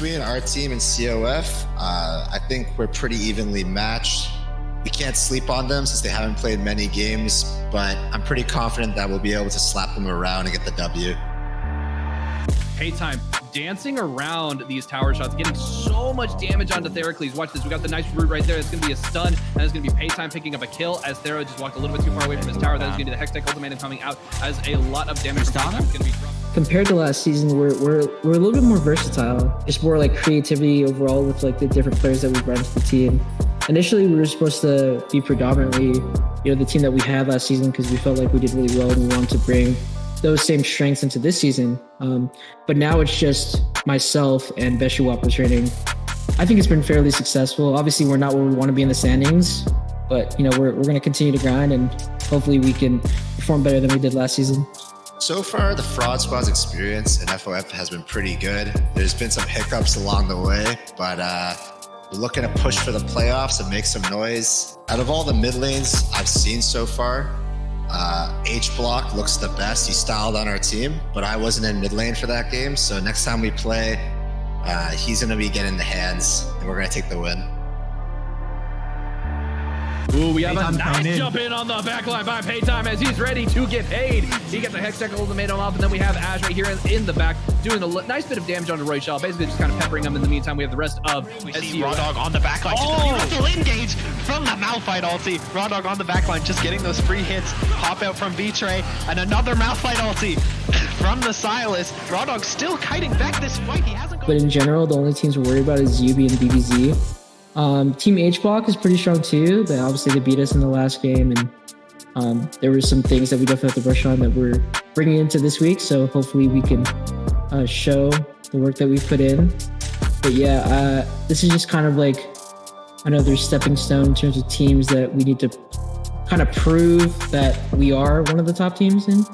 between our team and COF, I think we're pretty evenly matched. We can't sleep on them since they haven't played many games, but I'm pretty confident that we'll be able to slap them around and get the W. Paytime dancing around these tower shots, getting so much damage onto Theracles. Watch this. We got the nice root right there. It's going to be a stun, and it's going to be Paytime picking up a kill as Thera just walked a little bit too far away from his tower. That is going to be the Hextech ultimate coming out as a lot of damage. Compared to last season, we're a little bit more versatile. Just more like creativity overall with like the different players that we brought into the team. Initially, we were supposed to be predominantly, the team that we had last season because we felt like we did really well and we wanted to bring those same strengths into this season. But now it's just myself and Beshuwap returning. I think it's been fairly successful. Obviously, we're not where we want to be in the standings, but we're going to continue to grind and hopefully we can perform better than we did last season. So far, the Fraud Squad's experience in FOF has been pretty good. There's been some hiccups along the way, but we're looking to push for the playoffs and make some noise. Out of all the mid lanes I've seen so far, H Block looks the best. He styled on our team, but I wasn't in mid lane for that game. So next time we play, he's going to be getting the hands and we're going to take the win. Ooh, we have a nice jump in on the back line by Paytime as he's ready to get paid. He gets the Hextech ultimatum off, and then we have Ash right here in the back doing a nice bit of damage onto Royshell, basically just kind of peppering him. In the meantime, we have the rest of we see Raw Dog on the back line. Beautiful engage from the Malphite ulti. Raw Dog on the back line, just getting those free hits. Pop out from Betray, and another Malphite ulti from the Silas. Raw Dog still kiting back this fight. He hasn't. But in general, the only teams we're worried about is UB and BBZ. Team H Block is pretty strong too, but obviously they beat us in the last game, and there were some things that we definitely have to brush on that we're bringing into this week. So hopefully we can show the work that we put in. But yeah, this is just kind of like another stepping stone in terms of teams that we need to kind of prove that we are one of the top teams in.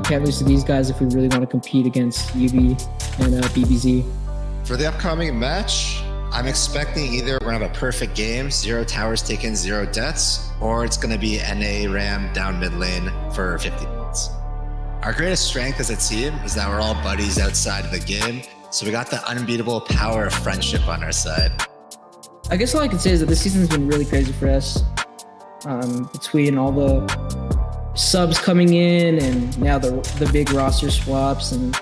Can't lose to these guys if we really want to compete against UB and BBZ. For the upcoming match, I'm expecting either we're going to have a perfect game, 0 towers taken, 0 deaths, or it's going to be NA Ram down mid lane for 50 minutes. Our greatest strength as a team is that we're all buddies outside of the game, so we got the unbeatable power of friendship on our side. I guess all I can say is that this season's been really crazy for us. Between all the subs coming in and now the big roster swaps, and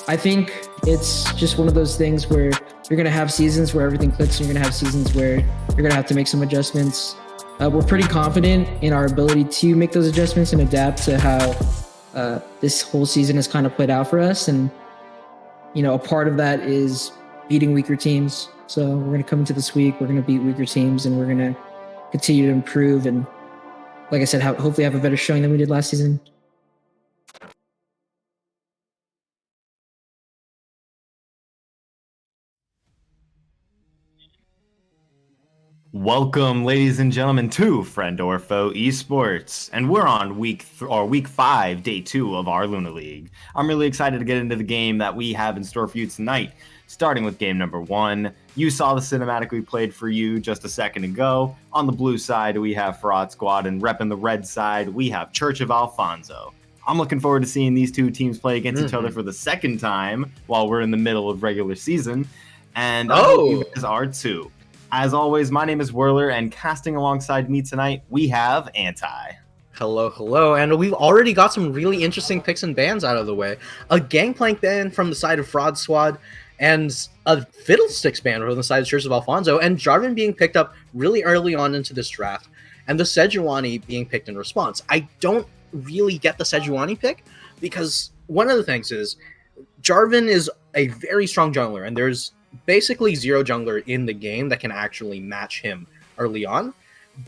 I think it's just one of those things where you're going to have seasons where everything clicks and you're going to have seasons where you're going to have to make some adjustments. We're pretty confident in our ability to make those adjustments and adapt to how this whole season has kind of played out for us. And, a part of that is beating weaker teams. So we're going to come into this week, we're going to beat weaker teams, and we're going to continue to improve. And like I said, hopefully have a better showing than we did last season. Welcome, ladies and gentlemen, to Friend or Foe Esports, and we're on week 5, day 2 of our Luna League. I'm really excited to get into the game that we have in store for you tonight, starting with game number 1. You saw the cinematic we played for you just a second ago. On the blue side, we have Fraud Squad, and repping the red side, we have Church of Alfonso. I'm looking forward to seeing these two teams play against each other for the second time while we're in the middle of regular season, and I hope you guys are too. As always, my name is Whirler, and casting alongside me tonight, we have Anti. Hello, and we've already got some really interesting picks and bans out of the way. A Gangplank ban from the side of Fraud Squad, and a Fiddlesticks ban from the side of Church of Alfonso, and Jarvan being picked up really early on into this draft, and the Sejuani being picked in response. I don't really get the Sejuani pick, because one of the things is, Jarvan is a very strong jungler, and there's basically 0 jungler in the game that can actually match him early on.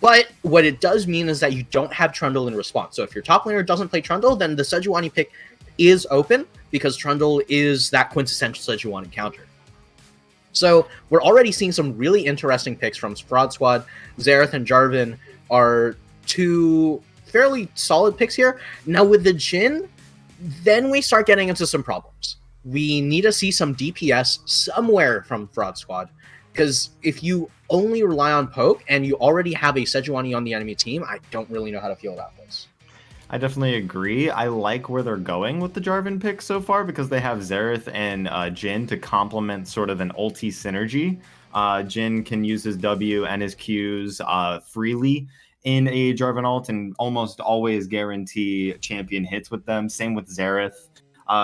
But what it does mean is that you don't have Trundle in response. So if your top laner doesn't play Trundle, then the Sejuani pick is open because Trundle is that quintessential Sejuani counter. So we're already seeing some really interesting picks from Fraud Squad. Xerath and Jarvan are 2 fairly solid picks here. Now with the Jhin, then we start getting into some problems. We need to see some DPS somewhere from Fraud Squad, because if you only rely on poke and you already have a Sejuani on the enemy team, I don't really know how to feel about this. I definitely agree. I like where they're going with the Jarvan pick so far because they have Xerath and Jhin to complement sort of an ulti synergy. Jhin can use his W and his Qs freely in a Jarvan ult and almost always guarantee champion hits with them. Same with Xerath.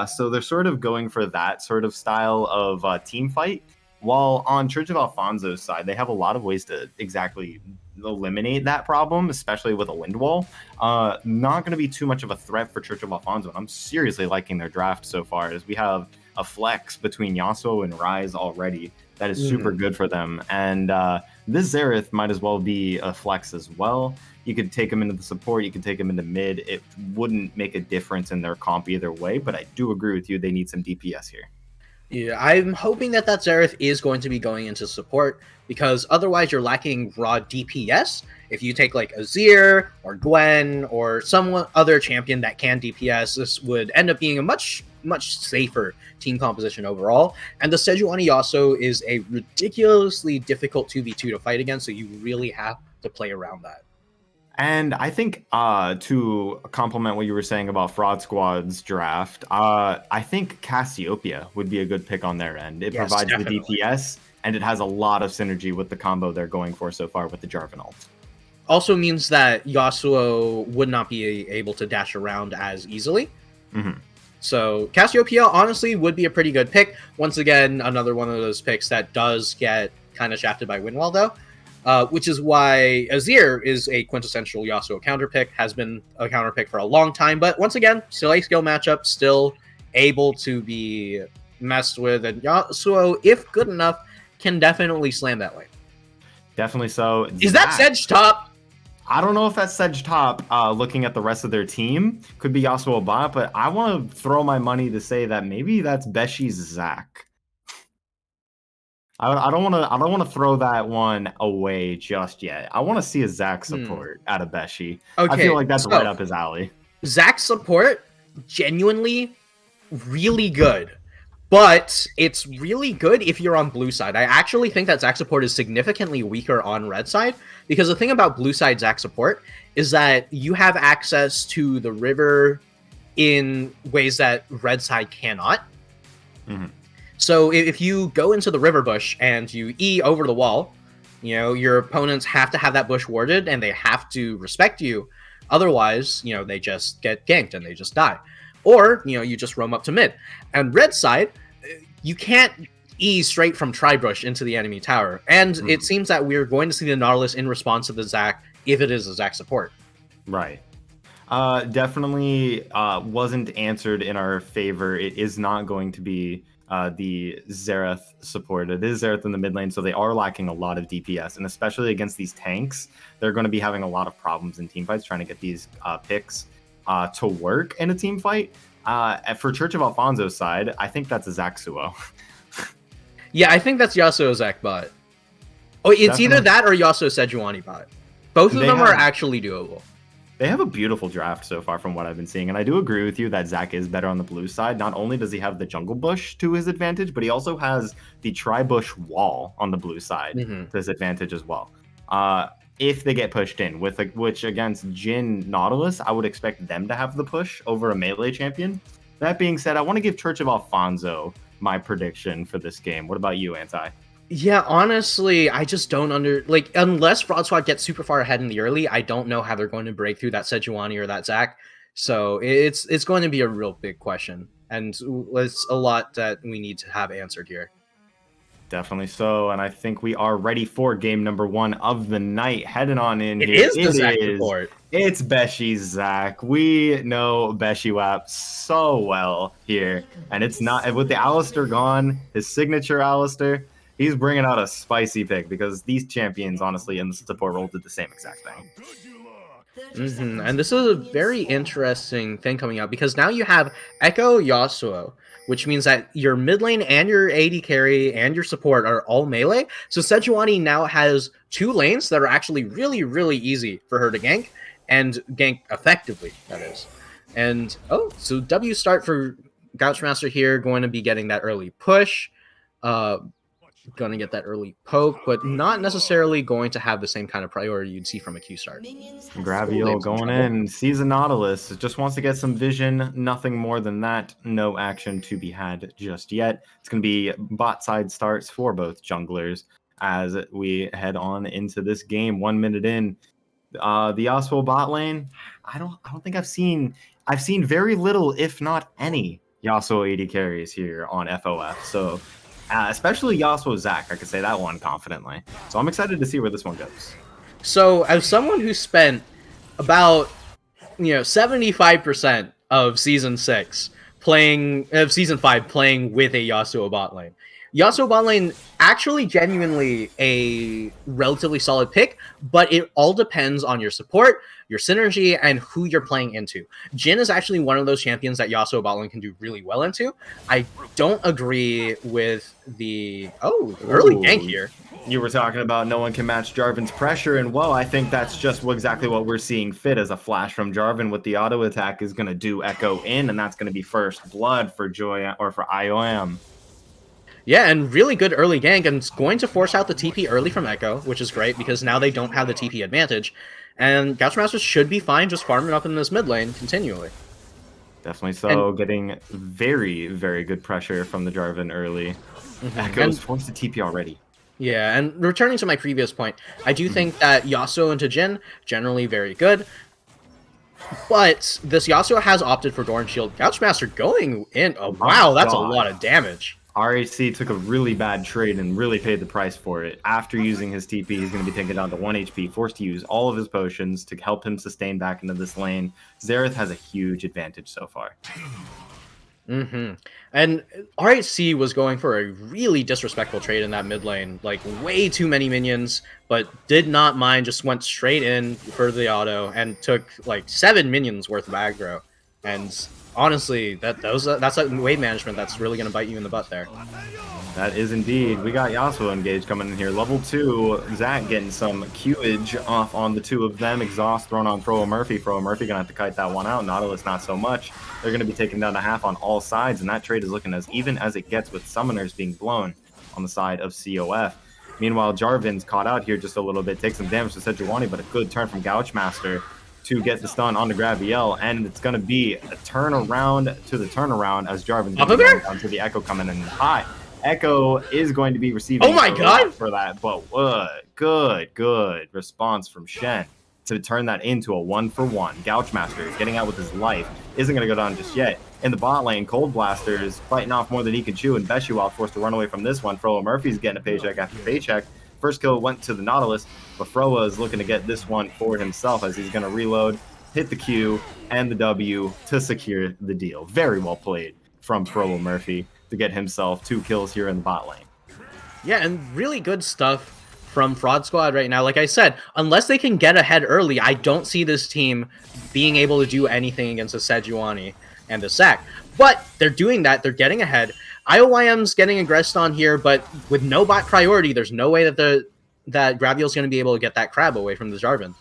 So they're sort of going for that sort of style of team fight. While on Church of Alfonso's side, they have a lot of ways to exactly eliminate that problem, especially with a wind wall. Not going to be too much of a threat for Church of Alfonso. And I'm seriously liking their draft so far, as we have a flex between Yasuo and Ryze already that is super good for them. And this Xerath might as well be a flex as well. You could take him into the support, you could take him into mid. It wouldn't make a difference in their comp either way, but I do agree with you, they need some DPS here. Yeah, I'm hoping that Xerath is going to be going into support, because otherwise you're lacking raw DPS. If you take like Azir or Gwen or some other champion that can DPS, this would end up being a much safer team composition overall. And the Sejuani Yasuo is a ridiculously difficult 2v2 to fight against, so you really have to play around that. And I think to complement what you were saying about Fraud Squad's draft, I think Cassiopeia would be a good pick on their end. It provides definitely the DPS, and it has a lot of synergy with the combo they're going for so far with the Jarvan ult. Also means that Yasuo would not be able to dash around as easily. So Cassiopeia honestly would be a pretty good pick. Once again, another one of those picks that does get kind of shafted by Windwall though. Which is why Azir is a quintessential Yasuo counter pick, has been a counter pick for a long time, but once again, still a skill matchup, still able to be messed with, and Yasuo, if good enough, can definitely slam that lane. Definitely so. Is that Sedge top? I don't know if that's Sedge top. Looking at the rest of their team, could be Yasuo bot, but I want to throw my money to say that maybe that's Beshi's Zac. I don't want to throw that one away just yet. I want to see a Zac support out of Beshi. Okay, I feel like that's right up his alley. Zac support, genuinely really good. But it's really good if you're on blue side. I actually think that Zac support is significantly weaker on red side, because the thing about blue side Zac support is that you have access to the river in ways that red side cannot. So if you go into the river bush and you E over the wall, you know, your opponents have to have that bush warded and they have to respect you. Otherwise, you know, they just get ganked and they just die. Or, you know, you just roam up to mid. And red side, you can't E straight from Tribush into the enemy tower. And it seems that we're going to see the Nautilus in response to the Zac, if it is a Zac support. Right. Definitely wasn't answered in our favor. It is not going to be the Xerath support. It is Xerath in the mid lane, so they are lacking a lot of DPS, and especially against these tanks, they're going to be having a lot of problems in team fights trying to get these picks to work in a team fight. For Church of Alfonso's side, I think that's a Zaxuo. Yeah, I think that's Yasuo Zac bot. Oh, it's definitely either that or Yasuo Sejuani bot. Both of them are actually doable. They have a beautiful draft so far from what I've been seeing, and I do agree with you that Zac is better on the blue side. Not only does he have the jungle bush to his advantage, but he also has the tri-bush wall on the blue side to his advantage as well. If they get pushed in, which against Jhin Nautilus, I would expect them to have the push over a melee champion. That being said, I want to give Church of Alfonso my prediction for this game. What about you, Anti? Yeah, honestly, I just don't unless Fraud Squad gets super far ahead in the early, I don't know how they're going to break through that Sejuani or that Zac. So it's going to be a real big question, and it's a lot that we need to have answered here. Definitely so, and I think we are ready for game number 1 of the night. Heading on in here. It is the Zac report. It's Beshi's Zac. We know Beshi WAP so well here, and it's not with the Alistar gone, his signature Alistar. He's bringing out a spicy pick, because these champions, honestly, in the support role did the same exact thing. And this is a very interesting thing coming out, because now you have Echo Yasuo, which means that your mid lane and your AD carry and your support are all melee. So Sejuani now has 2 lanes that are actually really, really easy for her to gank, and gank effectively, that is. And, so W start for Gouchmaster here, going to be getting that early push. going to get that early poke, but not necessarily going to have the same kind of priority you'd see from a Q start. Graviel going in, sees a Nautilus, just wants to get some vision, nothing more than that. No action to be had just yet. It's going to be bot side starts for both junglers as we head on into this game. 1 minute in, the Yasuo bot lane. I don't think I've seen very little, if not any, Yasuo AD carries here on FOF. So especially Yasuo Zac, I could say that one confidently. So I'm excited to see where this one goes. So as someone who spent about 75% of season 6 season 5 playing with a Yasuo bot lane. Yasuo bot lane actually genuinely a relatively solid pick, but it all depends on your support, your synergy, and who you're playing into. Jhin is actually one of those champions that Yasuo bot lane can do really well into. I don't agree with the early gank here. You were talking about no one can match Jarvan's pressure, and well, I think that's just exactly what we're seeing fit as a flash from Jarvan with the auto attack is going to do Echo in, and that's going to be first blood for Joy or for IOM. Yeah, and really good early gank, and it's going to force out the TP early from Echo, which is great because now they don't have the TP advantage. And Gouchmaster should be fine just farming up in this mid lane continually. Definitely so, getting very, very good pressure from the Jarvan early. Echo's forced to TP already. Yeah, and returning to my previous point, I do think that Yasuo into Jhin, generally very good. But this Yasuo has opted for Doran Shield. Gouchmaster going in. Oh, wow, that's a lot of damage. RHC took a really bad trade and really paid the price for it. After using his TP, he's going to be taken down to 1 HP, forced to use all of his potions to help him sustain back into this lane. Xerath has a huge advantage so far. And RHC was going for a really disrespectful trade in that mid lane. Like, way too many minions, but did not mind, just went straight in for the auto and took, like, 7 minions worth of aggro. And honestly, that's like wave management that's really going to bite you in the butt there. That is indeed. We got Yasuo engaged coming in here. Level 2, Zac getting some Qage off on the two of them. Exhaust thrown on Froa Murphy. Froa Murphy going to have to kite that one out. Nautilus not so much. They're going to be taken down to half on all sides, and that trade is looking as even as it gets with summoners being blown on the side of COF. Meanwhile, Jarvan's caught out here just a little bit. Takes some damage to Sejuani, but a good turn from Gouchmaster to get the stun on the Graviel, and it's going to be a turnaround to the turnaround as Jarvan's going to go onto the Echo coming in high. Echo is going to be receiving for that, but good response from Shen to turn that into a 1-for-1. Gouchmaster is getting out with his life, isn't going to go down just yet. In the bot lane, Cold Blaster is fighting off more than he can chew, and Beshual forced to run away from this one. Froa Murphy's getting a paycheck after paycheck. First kill went to the Nautilus, but Froa is looking to get this one for himself as he's going to reload, hit the Q and the W to secure the deal. Very well played from Froa Murphy to get himself 2 kills here in the bot lane. Yeah, and really good stuff from Fraud Squad right now. Like I said, unless they can get ahead early, I don't see this team being able to do anything against the Sejuani and the Zac. But they're doing that. They're getting ahead. IOYM's getting aggressed on here, but with no bot priority, there's no way that that Graviel's going to be able to get that crab away from the Jarvan.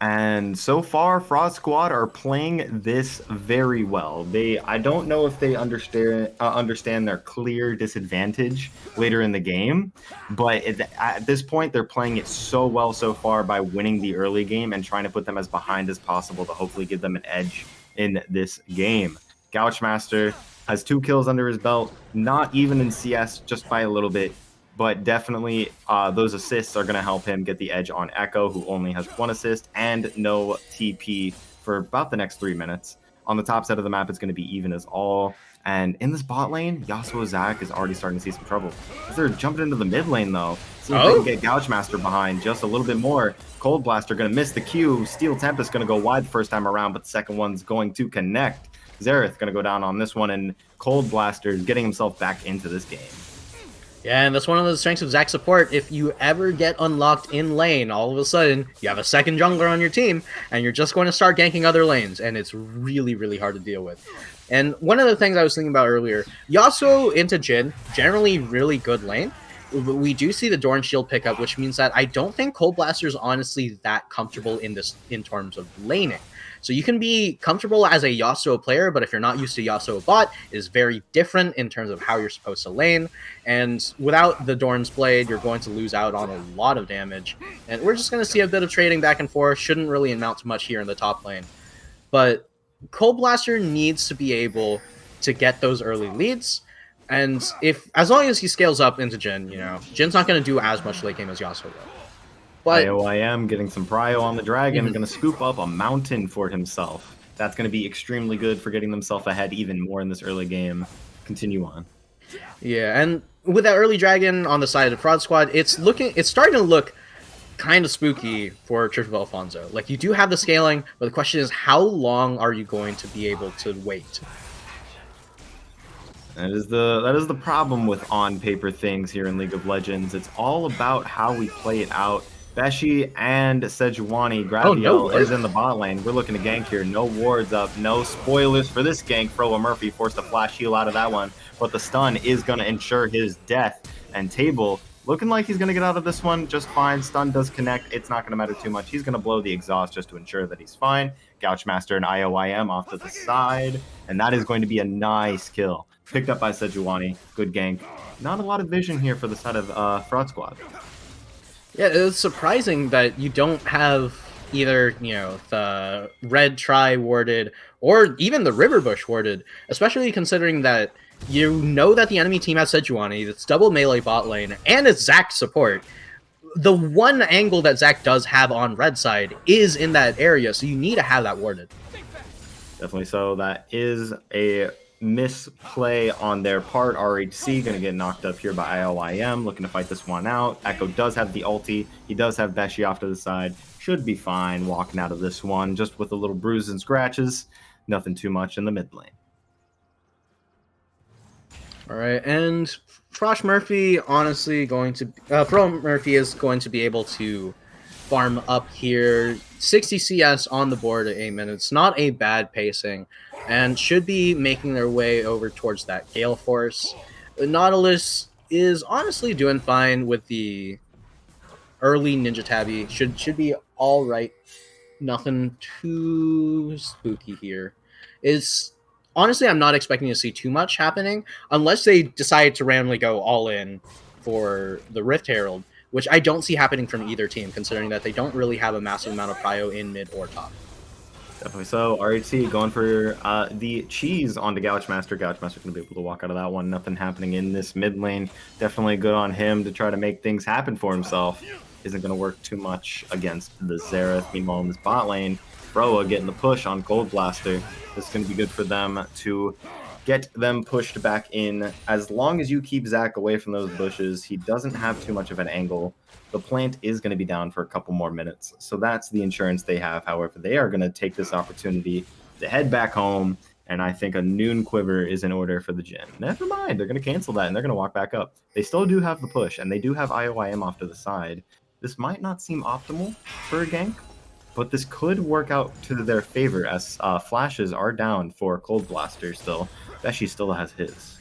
And so far, Fraud Squad are playing this very well. I don't know if they understand their clear disadvantage later in the game, but at this point, they're playing it so well so far by winning the early game and trying to put them as behind as possible to hopefully give them an edge in this game. Gouchmaster has 2 kills under his belt, not even in CS, just by a little bit. But definitely those assists are going to help him get the edge on Echo, who only has 1 assist and no TP for about the next 3 minutes. On the top side of the map, it's going to be even as all. And in this bot lane, Yasuo Zac is already starting to see some trouble. They're jumping into the mid lane, though. See if they can get Gouchmaster behind just a little bit more. Cold Blaster going to miss the Q. Steel Tempest going to go wide the first time around, but the second one's going to connect. Xerath going to go down on this one, and Cold Blaster is getting himself back into this game. Yeah, and that's one of the strengths of Zac's support. If you ever get unlocked in lane, all of a sudden, you have a second jungler on your team, and you're just going to start ganking other lanes, and it's really, really hard to deal with. And one of the things I was thinking about earlier, Yasuo into Jhin, generally really good lane. We do see the Doran Shield pickup, which means that I don't think Cold Blaster is honestly that comfortable in terms of laning. So you can be comfortable as a Yasuo player, but if you're not used to Yasuo bot, it is very different in terms of how you're supposed to lane. And without the Dorn's Blade, you're going to lose out on a lot of damage. And we're just going to see a bit of trading back and forth. Shouldn't really amount to much here in the top lane. But Cold Blaster needs to be able to get those early leads. And as long as he scales up into Jhin, Jin's not going to do as much late game as Yasuo will. But IOIM getting some prio on the dragon, going to scoop up a mountain for himself. That's going to be extremely good for getting themselves ahead even more in this early game. Continue on. Yeah, and with that early dragon on the side of Fraud Squad, it's starting to look kind of spooky for Church of Alfonso. Like, you do have the scaling, but the question is, how long are you going to be able to wait? That is the problem with on-paper things here in League of Legends. It's all about how we play it out. Beshi and Sejuani, Graviel is in the bot lane. We're looking to gank here. No wards up, no spoilers for this gank. Froa Murphy forced a flash heal out of that one, but the stun is going to ensure his death. And Table looking like he's going to get out of this one just fine. Stun does connect. It's not going to matter too much. He's going to blow the exhaust just to ensure that he's fine. Gouchmaster and IOIM off to the side, and that is going to be a nice kill. Picked up by Sejuani. Good gank. Not a lot of vision here for the side of Fraud Squad. Yeah, it's surprising that you don't have either, the red tri warded or even the river bush warded, especially considering that you know that the enemy team has Sejuani, it's double melee bot lane, and it's Zac support. The one angle that Zac does have on red side is in that area, so you need to have that warded. Definitely so. That is a misplay on their part. RHC going to get knocked up here by IOIM, looking to fight this one out. Echo does have the ulti. He does have Beshi off to the side. Should be fine walking out of this one, just with a little bruises and scratches. Nothing too much in the mid lane. All right, and Frosh Murphy, honestly, Fro Murphy is going to be able to farm up here. 60 CS on the board at 8 minutes. Not a bad pacing, and should be making their way over towards that Gale Force. Nautilus is honestly doing fine with the early Ninja Tabby. Should be all right. Nothing too spooky here. Honestly, I'm not expecting to see too much happening unless they decide to randomly go all in for the Rift Herald, which I don't see happening from either team, considering that they don't really have a massive amount of prio in mid or top. Definitely so. RHC going for the cheese onto Gouchmaster. Gouchmaster going to be able to walk out of that one. Nothing happening in this mid lane. Definitely good on him to try to make things happen for himself. Isn't going to work too much against the Xerath. Meanwhile, in this bot lane, Froa getting the push on Cold Blaster. This is going to be good for them to get them pushed back in. As long as you keep Zac away from those bushes, he doesn't have too much of an angle. The plant is going to be down for a couple more minutes, so that's the insurance they have. However, they are going to take this opportunity to head back home, and I think a noon quiver is in order for the Jhin. Never mind, they're going to cancel that, and they're going to walk back up. They still do have the push, and they do have IOIM off to the side. This might not seem optimal for a gank, but this could work out to their favor, as flashes are down for Cold Blaster still. Beshi still has his.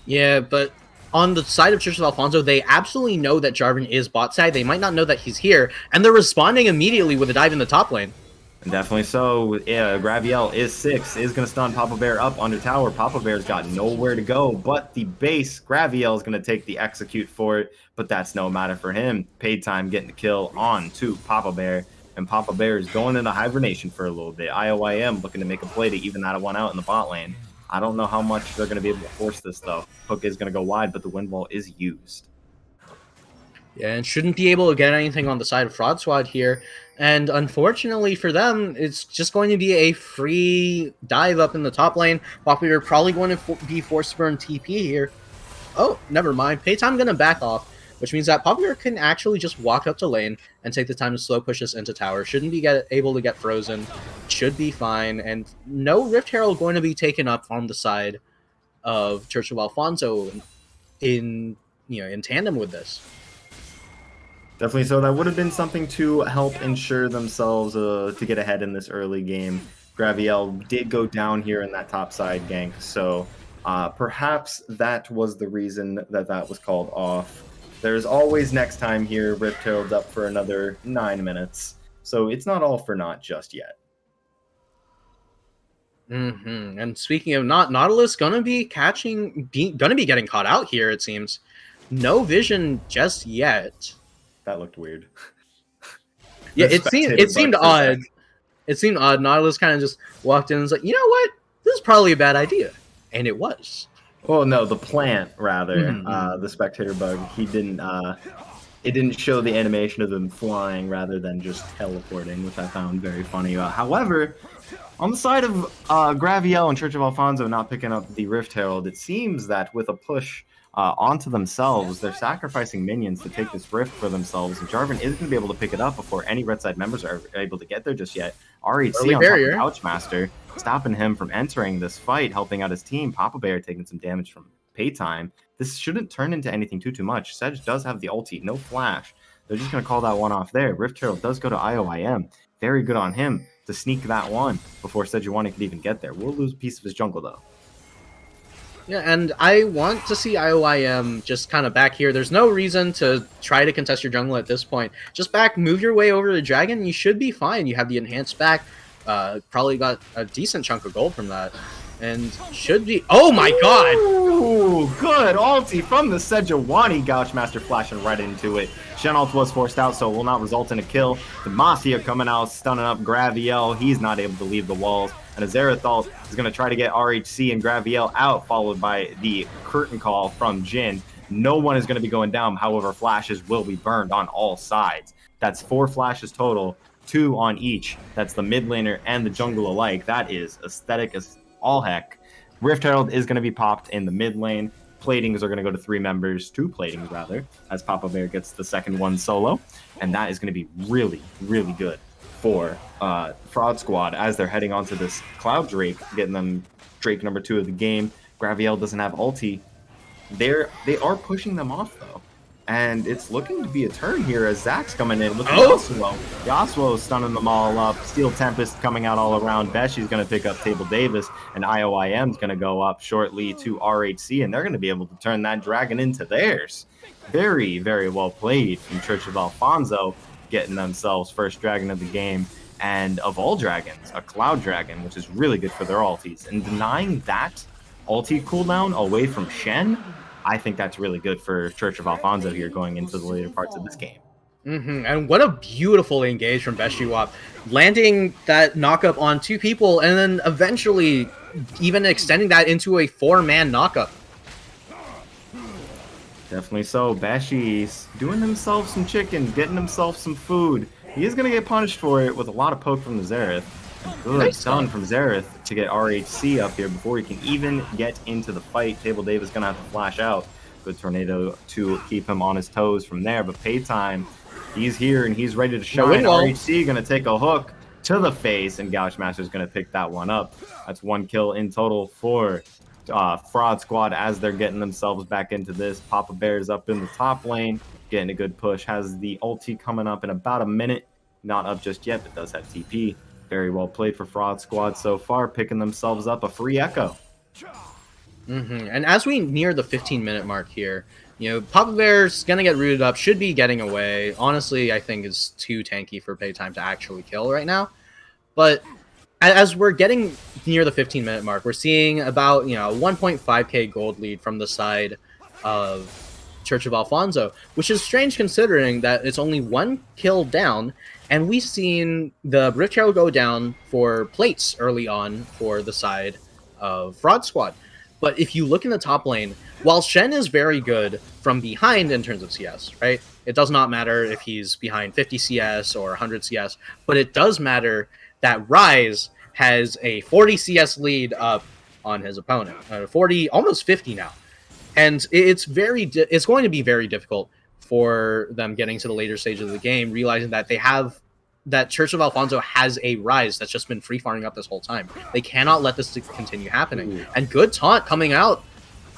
Yeah, but on the side of Church of Alfonso, they absolutely know that Jarvan is bot side. They might not know that he's here, and they're responding immediately with a dive in the top lane. And definitely so. Yeah, Graviel is 6, is going to stun Papa Bear up under tower. Papa Bear's got nowhere to go, but the base, Graviel is going to take the execute for it, but that's no matter for him. Paid time getting the kill on to Papa Bear, and Papa Bear is going into hibernation for a little bit. IOIM looking to make a play to even that one out in the bot lane. I don't know how much they're going to be able to force this, though. Hook is going to go wide, but the wind wall is used. Yeah, and shouldn't be able to get anything on the side of Fraud Squad here. And unfortunately for them, it's just going to be a free dive up in the top lane. Popular are probably going to be forced to burn TP here. Oh, never mind. Paytime going to back off, which means that Popular can actually just walk up to lane and take the time to slow push us into tower. Shouldn't be able to get frozen. Should be fine. And no Rift Herald going to be taken up on the side of Church of Alfonso in tandem with this. Definitely so. That would have been something to help ensure themselves to get ahead in this early game. Graviel did go down here in that top side gank, so perhaps that was the reason that was called off. There's always next time here. Rift Herald's up for another 9 minutes, so it's not all for naught just yet. And speaking of Nautilus, gonna be getting caught out here. It seems, no vision just yet. That looked weird. Yeah, The it spectator seemed bug for odd. Zach. It seemed odd. Nautilus kind of just walked in and was like, you know what? This is probably a bad idea, and it was. Well, no, the plant rather. Mhm. The spectator bug. He didn't. It didn't show the animation of him flying rather than just teleporting, which I found very funny. However, on the side of Graviel and Church of Alfonso not picking up the Rift Herald, it seems that with a push onto themselves, they're sacrificing minions to take this Rift for themselves, and Jarvan isn't going to be able to pick it up before any Red Side members are able to get there just yet. RHC Early on barrier. top of Couchmaster, stopping him from entering this fight, helping out his team. Papa Bear taking some damage from Paytime. This shouldn't turn into anything too much. Sedge does have the ulti, no flash. They're just going to call that one off there. Rift Herald does go to IOIM. Very good on him to sneak that one before Sejuani could even get there. We'll lose a piece of his jungle, though. Yeah, and I want to see IOIM just kind of back here. There's no reason to try to contest your jungle at this point. Just back, move your way over to Dragon. You should be fine. You have the enhanced back. Probably got a decent chunk of gold from that. And should be... Oh my god! Ooh, good ulti from the Sejuani. Gouchmaster flashing right into it. Shen ult was forced out, so it will not result in a kill. Demacia coming out, stunning up Graviel. He's not able to leave the walls. And Azerathal is going to try to get RHC and Graviel out, followed by the curtain call from Jhin. No one is going to be going down. However, flashes will be burned on all sides. That's 4 flashes total, 2 on each. That's the mid laner and the jungle alike. That is aesthetic as all heck. Rift Herald is going to be popped in the mid lane. Platings are going to go to 3 members, 2 platings rather, as Papa Bear gets the second one solo. And that is going to be really, really good for Fraud Squad as they're heading onto this Cloud Drake, getting them Drake number 2 of the game. Graviel doesn't have ulti. They are pushing them off though. And it's looking to be a turn here as Zach's coming in with Yasuo. Yasuo stunning them all up. Steel Tempest coming out all around. Beshy's going to pick up Table Davis, and IOIM's going to go up shortly to RHC, and they're going to be able to turn that dragon into theirs. Very, very well played from Church of Alfonso, getting themselves first dragon of the game, and of all dragons, a Cloud Dragon, which is really good for their ultis. And denying that ulti cooldown away from Shen, I think that's really good for Church of Alfonso here going into the later parts of this game. And what a beautiful engage from Beshiwap. Landing that knockup on 2 people and then eventually even extending that into a 4-man knockup. Definitely so. Beshy's doing himself some chicken, getting himself some food. He is going to get punished for it with a lot of poke from the Xerath. Good Nice stun from Xerath to get RHC up here before he can even get into the fight. Table Dave is going to have to flash out. Good tornado to keep him on his toes from there. But Paytime, he's here and he's ready to shine. RHC going to take a hook to the face, and Gouchmaster is going to pick that one up. That's 1 kill in total for Fraud Squad as they're getting themselves back into this. Papa Bear is up in the top lane, getting a good push. Has the ulti coming up in about a minute. Not up just yet, but does have TP. Very well played for Fraud Squad so far, picking themselves up a free Echo. And as we near the 15-minute mark here, Papa Bear's going to get rooted up, should be getting away. Honestly, I think is too tanky for Paytime to actually kill right now. But as we're getting near the 15-minute mark, we're seeing about, 1.5k gold lead from the side of Church of Alfonso, which is strange considering that it's only 1 kill down. And we've seen the Rift Herald go down for plates early on for the side of Fraud Squad. But if you look in the top lane, while Shen is very good from behind in terms of CS, right? It does not matter if he's behind 50 CS or 100 CS, but it does matter that Ryze has a 40 CS lead up on his opponent. 40, almost 50 now. And it's going to be very difficult for them getting to the later stages of the game, realizing that that Church of Alfonso has a Ryze that's just been free farming up this whole time. They cannot let this continue happening. Ooh. And good taunt coming out.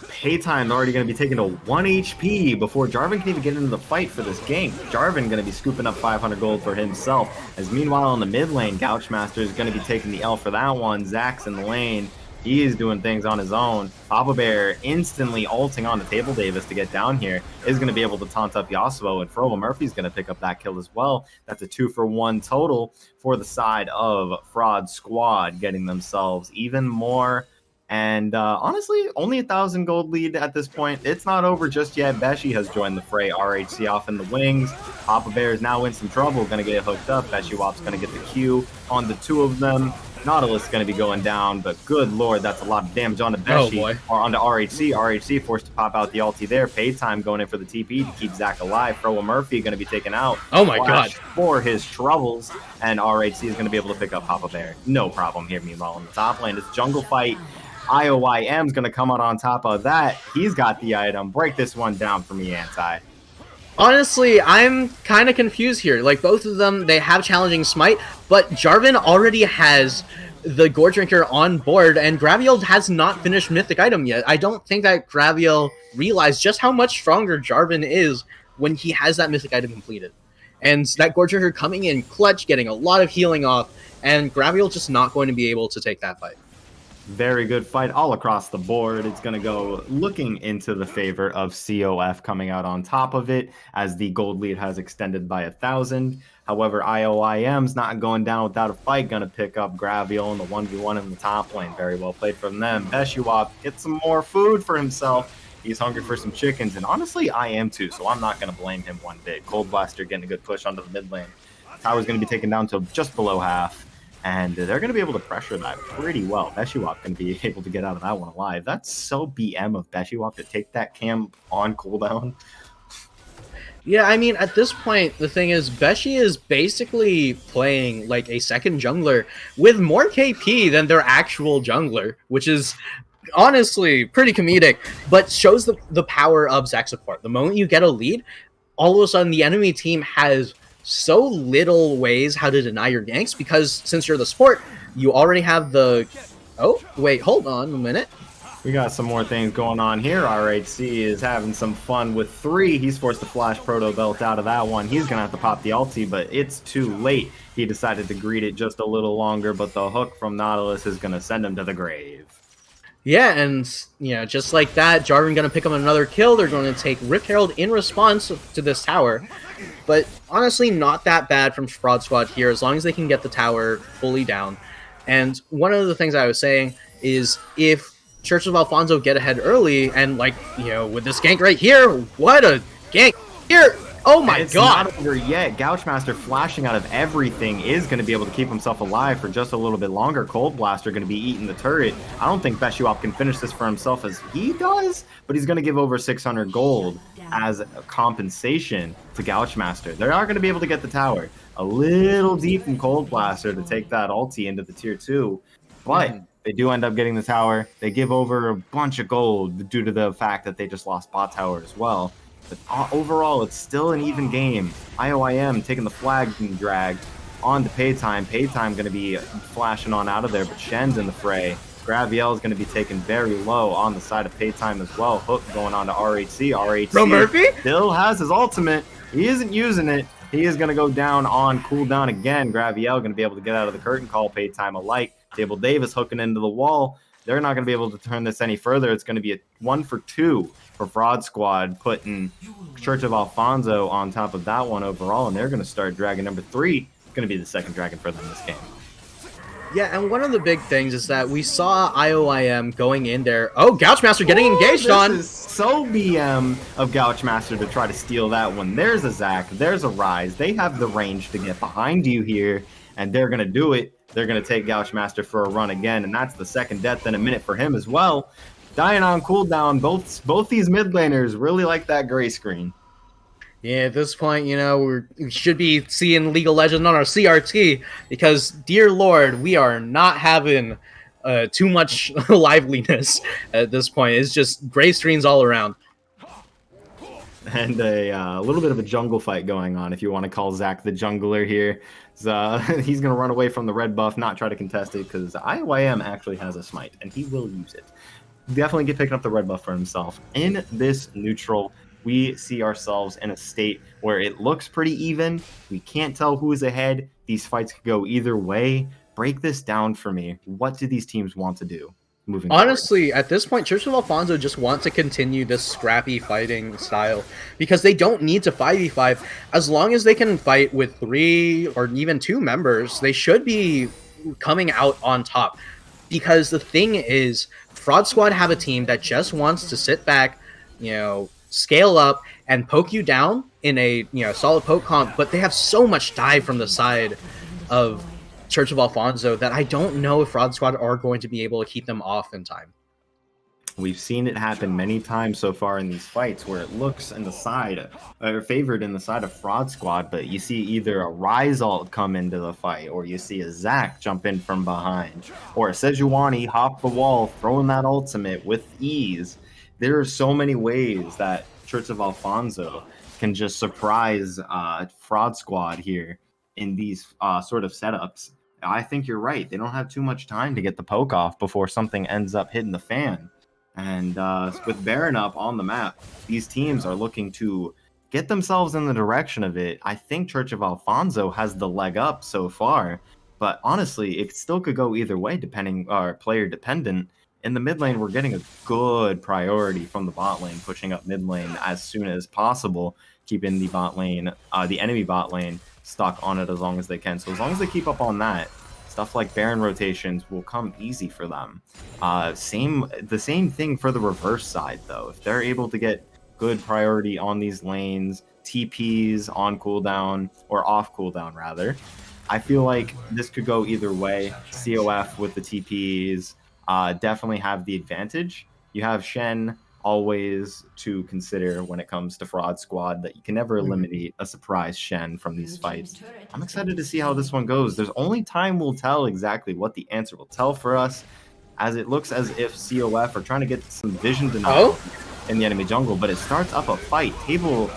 Paytime already going to be taking to 1 HP before Jarvan can even get into the fight for this game. Jarvan going to be scooping up 500 gold for himself. As meanwhile in the mid lane, Gouchmaster is going to be taking the L for that one. Zach's in the lane, He is doing things on his own. Papa Bear instantly ulting on the Table Davis to get down here. Is going to be able to taunt up Yasuo, and Frobo Murphy's going to pick up that kill as well. That's a 2-for-1 total for the side of Fraud Squad, getting themselves even more. And honestly, only 1,000 gold lead at this point. It's not over just yet. Beshi has joined the fray. RHC off in the wings. Papa Bear is now in some trouble. Going to get hooked up. Beshi Wop's going to get the Q on the two of them. Nautilus is going to be going down, but good lord, that's a lot of damage onto Beshi or onto RHC. RHC forced to pop out the ulti there. Paytime going in for the TP to keep Zach alive. Frobo Murphy going to be taken out. Oh my god. For his troubles, and RHC is going to be able to pick up Papa Bear. No problem here. Meanwhile, in the top lane, it's jungle fight. IOIM is going to come out on top of that. He's got the item. Break this one down for me, Anti. Honestly, I'm kind of confused here. Like, both of them, they have challenging smite, but Jarvan already has the Gore Drinker on board, and Graviel has not finished Mythic Item yet. I don't think that Graviel realized just how much stronger Jarvan is when he has that Mythic Item completed. And that Gore Drinker coming in clutch, getting a lot of healing off, and Graviel just not going to be able to take that fight. Very good fight all across the board. It's going to go looking into the favor of COF coming out on top of it as the gold lead has extended by 1,000. However, IOIM's not going down without a fight. Going to pick up Graviel in the 1v1 in the top lane. Very well played from them. Beshiwap gets some more food for himself. He's hungry for some chickens, and honestly, I am too, so I'm not going to blame him one bit. Cold Blaster getting a good push onto the mid lane. Tower's going to be taken down to just below half. And they're going to be able to pressure that pretty well. Beshiwap going to be able to get out of that one alive. That's so BM of Beshiwap to take that camp on cooldown. Yeah, I mean, at this point, the thing is, Beshi is basically playing like a second jungler with more KP than their actual jungler, which is honestly pretty comedic, but shows the power of Zac support. The moment you get a lead, all of a sudden the enemy team has so little ways how to deny your ganks, because since you're the support, you already have the... Oh, wait, hold on a minute. We got some more things going on here. RHC is having some fun with 3. He's forced to flash Proto Belt out of that one. He's going to have to pop the ulti, but it's too late. He decided to greet it just a little longer, but the hook from Nautilus is going to send him to the grave. Yeah, and just like that, Jarvan going to pick up another kill. They're going to take Rift Herald in response to this tower. But honestly, not that bad from Fraud Squad here, as long as they can get the tower fully down. And one of the things I was saying is, if Church of Alfonso get ahead early, and with this gank right here, what a gank here! Oh my god! It's not over yet. Gouchmaster flashing out of everything is going to be able to keep himself alive for just a little bit longer. Cold Blaster going to be eating the turret. I don't think Beshiwap can finish this for himself as he does, but he's going to give over 600 gold as a compensation to Gouchmaster. They are going to be able to get the tower. A little deep from Cold Blaster to take that ulti into the tier 2, but they do end up getting the tower. They give over a bunch of gold due to the fact that they just lost bot tower as well. But overall, it's still an even game. IOIM taking the flag and drag on to Paytime. Paytime going to be flashing on out of there, but Shen's in the fray. Graviel is going to be taken very low on the side of Paytime as well. Hook going on to RHC. RHC Murphy still has his ultimate. He isn't using it. He is going to go down on cooldown again. Graviel going to be able to get out of the curtain call. Paytime alike. Table Davis hooking into the wall. They're not going to be able to turn this any further. It's going to be a 1-for-2 for Fraud Squad, putting Church of Alfonso on top of that one overall, and they're going to start dragon number 3. It's going to be the second dragon for them this game. Yeah, and one of the big things is that we saw IOIM going in there. Oh, Gouchmaster getting engaged on. This is so BM of Gouchmaster to try to steal that one. There's a Zac. There's a Rise. They have the range to get behind you here, and they're going to do it. They're going to take Gouchmaster for a run again, and that's the second death in a minute for him as well. Dying on cooldown. Both these mid laners really like that gray screen. Yeah, at this point, we should be seeing League of Legends on our CRT, because, dear Lord, we are not having too much liveliness at this point. It's just gray screens all around. And a little bit of a jungle fight going on, if you want to call Zac the jungler here. So, he's going to run away from the red buff, not try to contest it, because IYM actually has a smite, and he will use it. Definitely get picking up the red buff for himself. In this neutral, we see ourselves in a state where it looks pretty even. We can't tell who is ahead. These fights could go either way. Break this down for me. What do these teams want to do? moving forward. Honestly, at this point, Church of Alfonso just want to continue this scrappy fighting style because they don't need to 5v5. As long as they can fight with 3 or even 2 members, they should be coming out on top. Because the thing is, Fraud Squad have a team that just wants to sit back, scale up and poke you down in a solid poke comp, but they have so much dive from the side of Church of Alfonso that I don't know if Fraud Squad are going to be able to keep them off in time. We've seen it happen many times so far in these fights where it looks in the side, or favored in the side of Fraud Squad, but you see either a Rise ult come into the fight, or you see a Zac jump in from behind, or a Sejuani hop the wall, throwing that ultimate with ease. There are so many ways that Church of Alfonso can just surprise Fraud Squad here in these sort of setups. I think you're right. They don't have too much time to get the poke off before something ends up hitting the fan. And with Baron up on the map, these teams are looking to get themselves in the direction of it. I think Church of Alfonso has the leg up so far, but honestly, it still could go either way, depending, or player dependent. In the mid lane, we're getting a good priority from the bot lane, pushing up mid lane as soon as possible, keeping the bot lane, the enemy bot lane, stuck on it as long as they can. So as long as they keep up on that, stuff like Baron rotations will come easy for them. The same thing for the reverse side, though. If they're able to get good priority on these lanes, TPs on cooldown, or off cooldown rather, I feel like this could go either way. COF with the TPs definitely have the advantage. You have Shen always to consider when it comes to Fraud Squad, that you can never eliminate a surprise Shen from these fights. I'm excited to see how this one goes. There's only time will tell exactly what the answer will tell for us, as it looks as if COF are trying to get some vision denial in the enemy jungle, but it starts up a fight. Table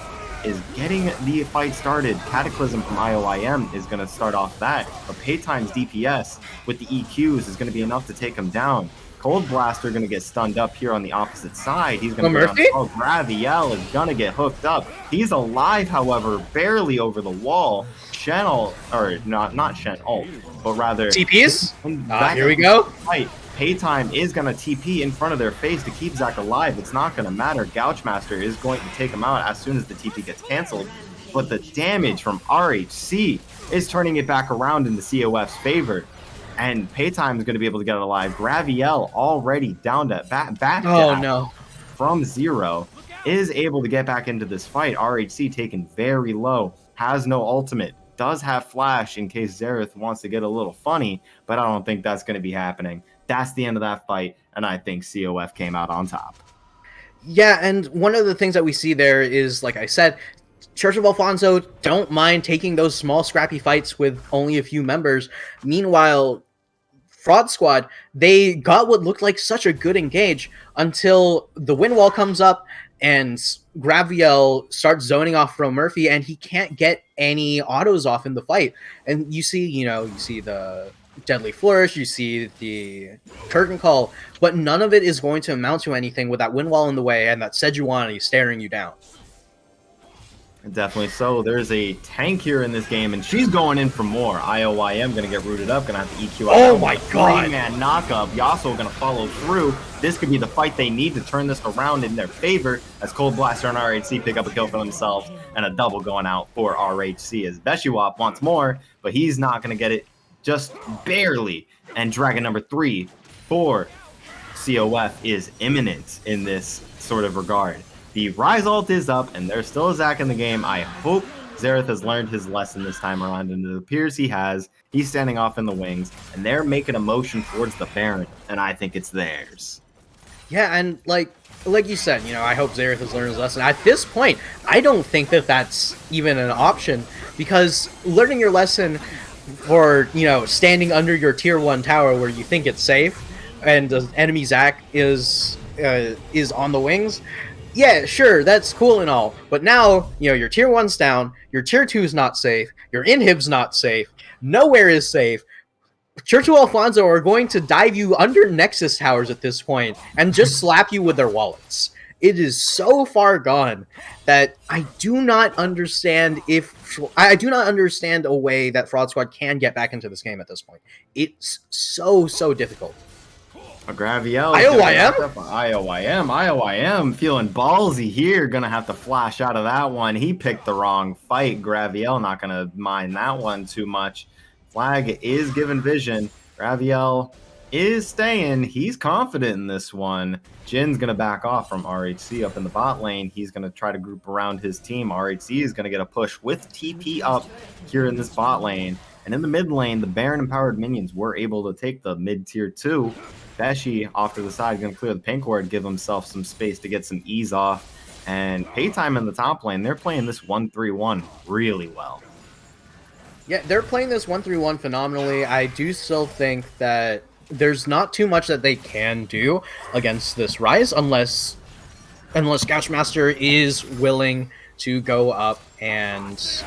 is getting the fight started. Cataclysm from IOIM is going to start off that, but Paytime's DPS with the EQs is going to be enough to take him down. Cold Blaster going to get stunned up here on the opposite side. He's going to go down. Oh, Graviel is going to get hooked up. He's alive, however, barely over the wall. Shen ult, or not Shen ult, but rather TPs. Here we go. Fight. Paytime is going to TP in front of their face to keep Zac alive. It's not going to matter. Gouchmaster is going to take him out as soon as the TP gets canceled. But the damage from RHC is turning it back around in the COF's favor. And Paytime is going to be able to get it alive. Graviel already down to back from 0 is able to get back into this fight. RHC taken very low, has no ultimate, does have flash in case Xerath wants to get a little funny, but I don't think that's going to be happening. That's the end of that fight, and I think COF came out on top. Yeah, and one of the things that we see there is, like I said, Church of Alfonso don't mind taking those small scrappy fights with only a few members. Meanwhile, Fraud Squad, they got what looked like such a good engage until the wind wall comes up and Graviel starts zoning off from Murphy, and he can't get any autos off in the fight. And you see, you see the Deadly Flourish, you see the Curtain Call, but none of it is going to amount to anything with that wind wall in the way and that Sejuani staring you down. Definitely so. There's a tank here in this game, and she's going in for more. IOIM going to get rooted up, going to have to EQ out. Oh my god. 3-man knockup. Yasuo going to follow through. This could be the fight they need to turn this around in their favor, as Cold Blaster and RHC pick up a kill for themselves, and a double going out for RHC, as Beshiwap wants more, but he's not going to get it, just barely. And Dragon number 3 for COF is imminent in this sort of regard. The Rise ult is up, and there's still a Zac in the game. I hope Xerath has learned his lesson this time around, and it appears he has. He's standing off in the wings, and they're making a motion towards the Baron, and I think it's theirs. Yeah, and like you said, I hope Xerath has learned his lesson. At this point, I don't think that that's even an option, because learning your lesson for, standing under your tier 1 tower where you think it's safe, and the enemy Zac is on the wings, yeah, sure, that's cool and all, but now, your tier 1's down, your tier 2's not safe, your inhib's not safe, nowhere is safe. Church of Alfonso are going to dive you under Nexus towers at this point and just slap you with their wallets. It is so far gone that I do not understand a way that Fraud Squad can get back into this game at this point. It's so difficult. Graviel. IOIM feeling ballsy here. Gonna have to flash out of that one. He picked the wrong fight. Graviel not gonna mind that one too much. Flag is given vision. Graviel is staying. He's confident in this one. Jin's gonna back off from RHC up in the bot lane. He's gonna try to group around his team. RHC is gonna get a push with TP up here in this bot lane. And in the mid lane, the Baron empowered minions were able to take the mid tier 2. Beshi off to the side, going to clear the pink ward, give himself some space to get some ease off. And Paytime in the top lane, they're playing this 1-3-1 really well. Yeah, they're playing this 1-3-1 phenomenally. I do still think that there's not too much that they can do against this Ryze unless Couchmaster is willing to go up and...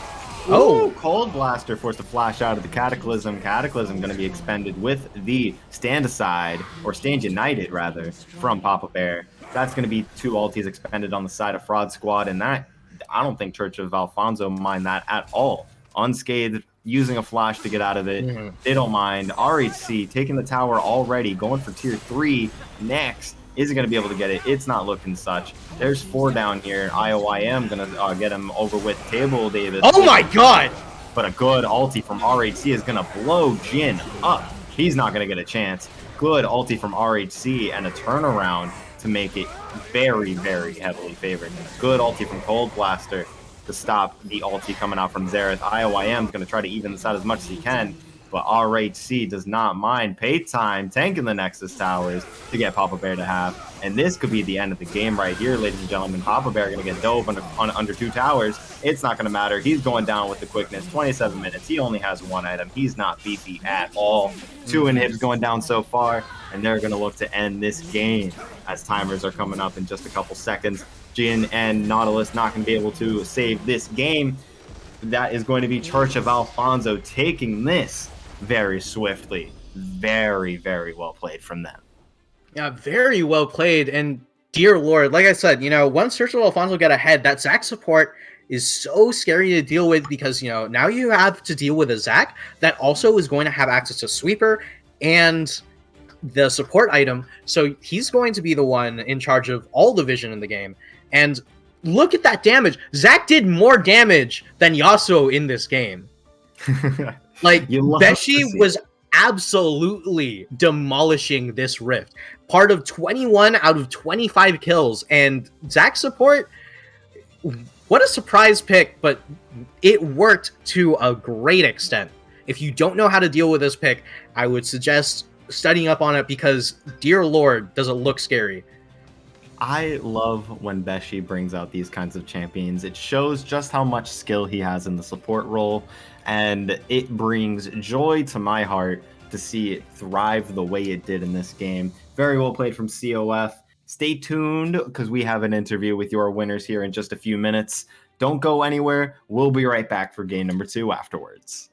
Oh, Cold Blaster forced to flash out of the Cataclysm. Cataclysm going to be expended with the Stand Aside, or Stand United rather, from Papa Bear. That's going to be 2 ultis expended on the side of Fraud Squad, and that, I don't think Church of Alfonso mind that at all. Unscathed, using a flash to get out of it. They don't mind. RHC taking the tower already, going for tier 3 next. Isn't going to be able to get it. It's not looking such. There's 4 down here. IOIM going to get him over with Table Davis. Oh my god! But a good ulti from RHC is going to blow Jin up. He's not going to get a chance. Good ulti from RHC and a turnaround to make it very, very heavily favored. Good ulti from Cold Blaster to stop the ulti coming out from Xerath. IOIM is going to try to even this out as much as he can. But RHC does not mind. Paytime tanking the Nexus towers to get Papa Bear to have. And this could be the end of the game right here, ladies and gentlemen. Papa Bear going to get dove under 2 towers. It's not going to matter. He's going down with the quickness. 27 minutes. He only has 1 item. He's not beefy at all. 2 inhibs going down so far. And they're going to look to end this game as timers are coming up in just a couple seconds. Jin and Nautilus not going to be able to save this game. That is going to be Church of Alfonso taking this very swiftly. Very, very well played from them. Yeah, very well played. And dear Lord, like I said, once Church of Alfonso get ahead, that Zac support is so scary to deal with because, now you have to deal with a Zac that also is going to have access to Sweeper and the support item. So he's going to be the one in charge of all the vision in the game. And look at that damage. Zac did more damage than Yasuo in this game. Like, Beshi was absolutely demolishing this Rift. Part of 21 out of 25 kills. And Zac's support, what a surprise pick, but it worked to a great extent. If you don't know how to deal with this pick, I would suggest studying up on it because, dear Lord, does it look scary. I love when Beshi brings out these kinds of champions. It shows just how much skill he has in the support role, and it brings joy to my heart to see it thrive the way it did in this game. Very well played from COF. Stay tuned because we have an interview with your winners here in just a few minutes. Don't go anywhere. We'll be right back for game number 2 afterwards.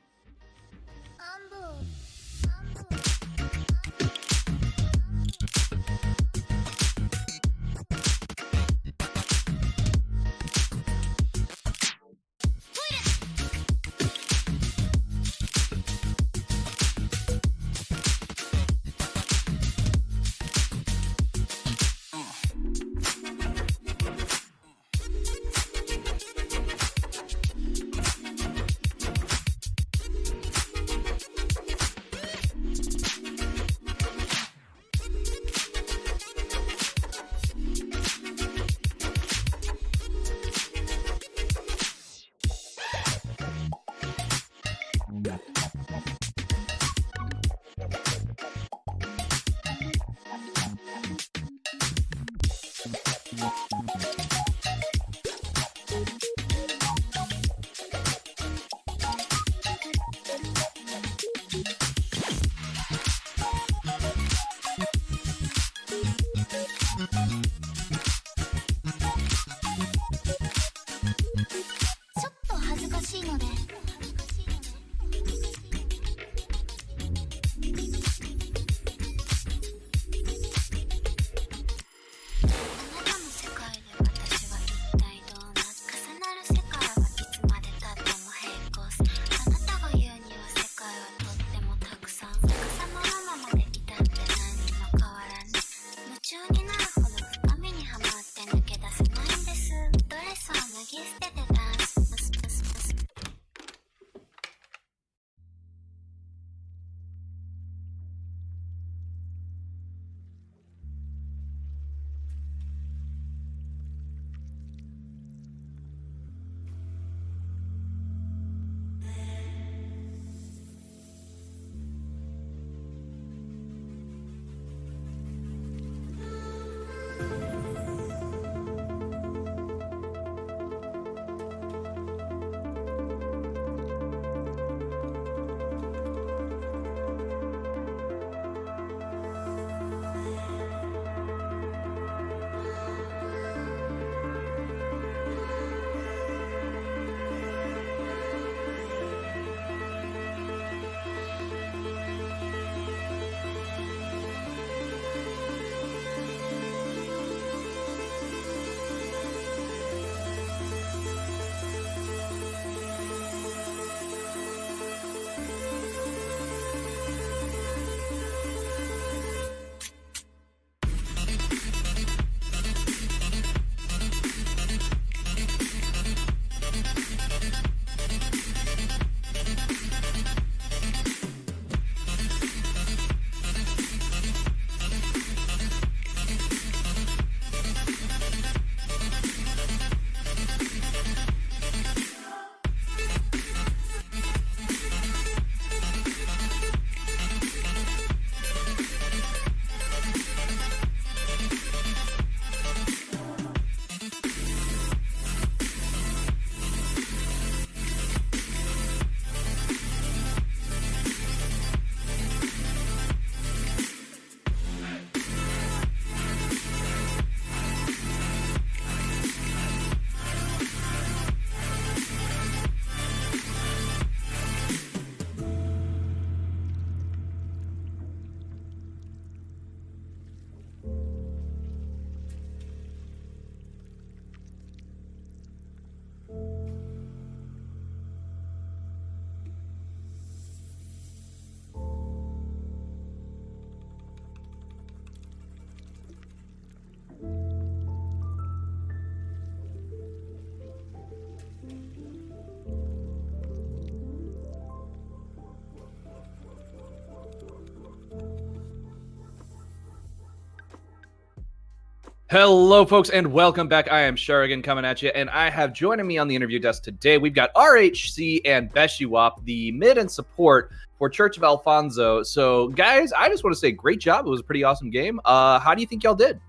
Hello, folks, and welcome back. I am Shurigan coming at you, and I have joining me on the interview desk today. We've got RHC and Beshiwap, the mid and support for Church of Alfonso. So, guys, I just want to say great job. It was a pretty awesome game. How do you think y'all did?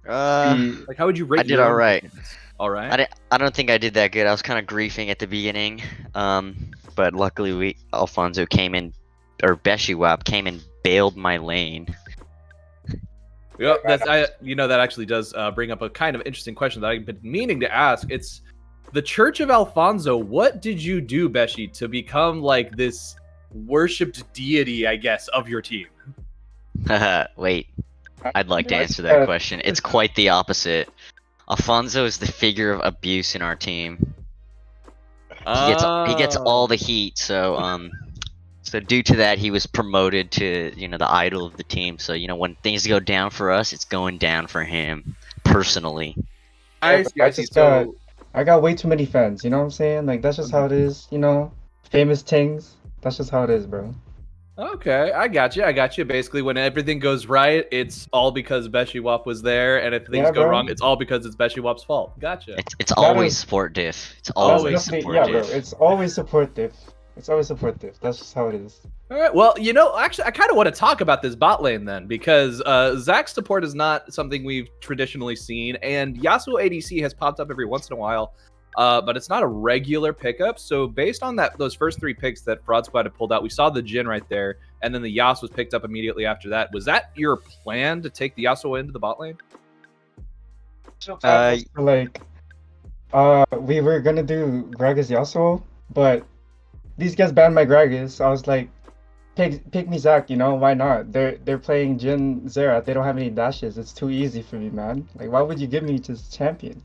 Like, how would you rate? I did all right. All right. I don't think I did that good. I was kind of griefing at the beginning, but luckily Alfonso came in, or Beshiwap came and bailed my lane. Yep, that actually does bring up a kind of interesting question that I've been meaning to ask. It's the Church of Alfonso. What did you do, Beshi, to become like this worshipped deity, I guess, of your team? Wait, I'd like to answer that question. It's quite the opposite. Alfonso is the figure of abuse in our team. He gets all the heat, so due to that, he was promoted to, the idol of the team. So, when things go down for us, it's going down for him personally. I got way too many fans, you know what I'm saying? Like, that's just how it is, famous things. That's just how it is, bro. Okay, I got you. Basically, when everything goes right, it's all because Beshiwap was there, and if things go wrong, it's all because it's Beshiwap's fault. Gotcha. It's always support diff. It's always support diff. Yeah, bro, it's always support diff. It's always supportive. That's just how it is. All right. Well, actually, I kind of want to talk about this bot lane then, because Zach's support is not something we've traditionally seen, and Yasuo ADC has popped up every once in a while, but it's not a regular pickup. So based on those first 3 picks that Fraud Squad had pulled out, we saw the Jhin right there, and then the Yasuo was picked up immediately after that. Was that your plan to take the Yasuo into the bot lane? We were gonna do Gragas Yasuo, but these guys banned my Gragas. I was like, pick me Zach, why not? They're playing Jhin Xerath. They don't have any dashes. It's too easy for me, man. Like, why would you give me to this champion?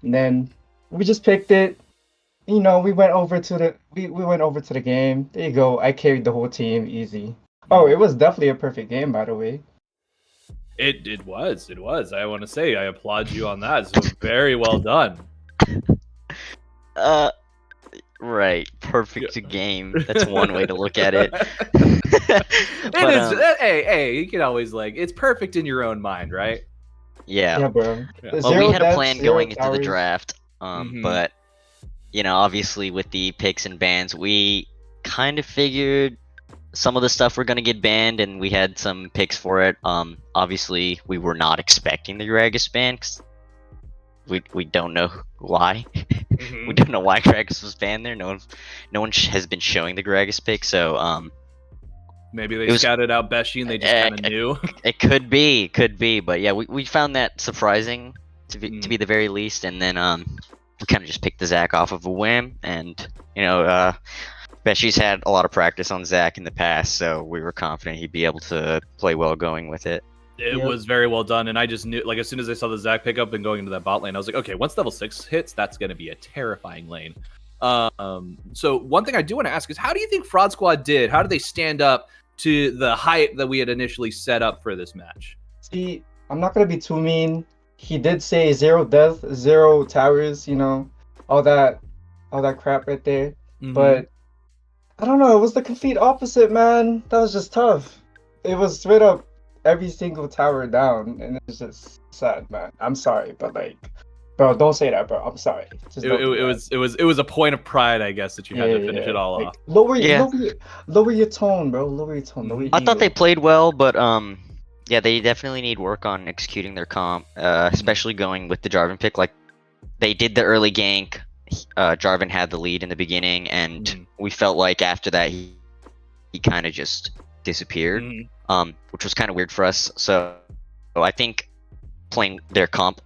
And then we just picked it. We went over to the game. There you go. I carried the whole team, easy. Oh, it was definitely a perfect game, by the way. It was. I want to say I applaud you on that. So very well done. Right, perfect game. That's one way to look at it. Hey, you can always it's perfect in your own mind, right? Yeah. Yeah, bro. Yeah. Well, we had a plan going into the towers. draft, but obviously with the picks and bans, we kind of figured some of the stuff were gonna get banned, and we had some picks for it. Obviously we were not expecting the Gragas ban, 'cause we don't know why. We don't know why Gragas was banned there. No one has been showing the Gragas pick, so maybe they scouted out Beshi and they just kind of knew. It could be, but yeah, we found that surprising to be the very least, and then we kind of just picked the Zach off of a whim, and Beshi's had a lot of practice on Zach in the past, so we were confident he'd be able to play well going with it. It was very well done, and I just knew, as soon as I saw the Zach pickup and going into that bot lane, I was like, okay, once level 6 hits, that's going to be a terrifying lane. So one thing I do want to ask is, how do you think Fraud Squad did? How did they stand up to the hype that we had initially set up for this match? See, I'm not gonna be too mean. He did say 0 death, 0 towers, all that crap right there. But I don't know, it was the complete opposite, man. That was just tough. It was straight up every single tower down, and it's just sad, man. I'm sorry, but bro, don't say that, bro. I'm sorry. It was a point of pride, I guess, that you had to finish it all off. Lower your tone, bro. Lower your tone. I thought they played well, but yeah, they definitely need work on executing their comp, especially going with the Jarvan pick. Like, they did the early gank. Jarvan had the lead in the beginning, and we felt like after that he kind of just disappeared, which was kind of weird for us. So I think playing their comp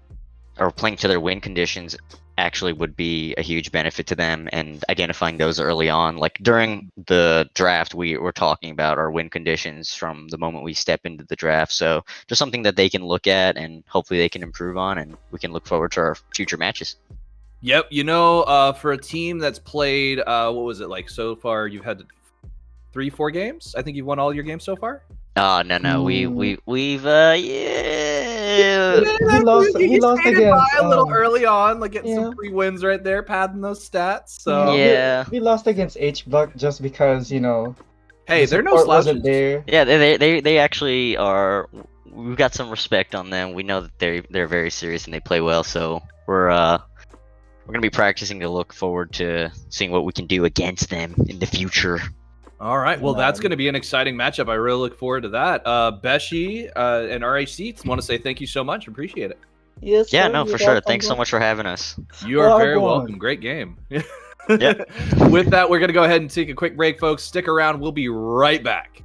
or playing to their win conditions actually would be a huge benefit to them, and identifying those early on. Like during the draft, we were talking about our win conditions from the moment we step into the draft. So just something that they can look at and hopefully they can improve on, and we can look forward to our future matches. Yep, for a team that's played, what was it like so far? You've had 3-4 games. I think you've won all your games so far. No, we've We lost again. A little early on, getting some free wins right there, padding those stats. So yeah, we lost against H-Buck just because hey, they're no slouches. There. Yeah, they actually are. we've got some respect on them. We know that they're very serious and they play well. So we're gonna be practicing to look forward to seeing what we can do against them in the future. All right. Well, that's going to be an exciting matchup. I really look forward to that. Beshi and RHC, want to say thank you so much. Appreciate it. Yes. Yeah, sir, no, for you're sure. welcome, Thanks so bro. much for having us. You are very Welcome. welcome. Great game. Yep. With that, we're going to go ahead and take a quick break, folks. Stick around. We'll be right back.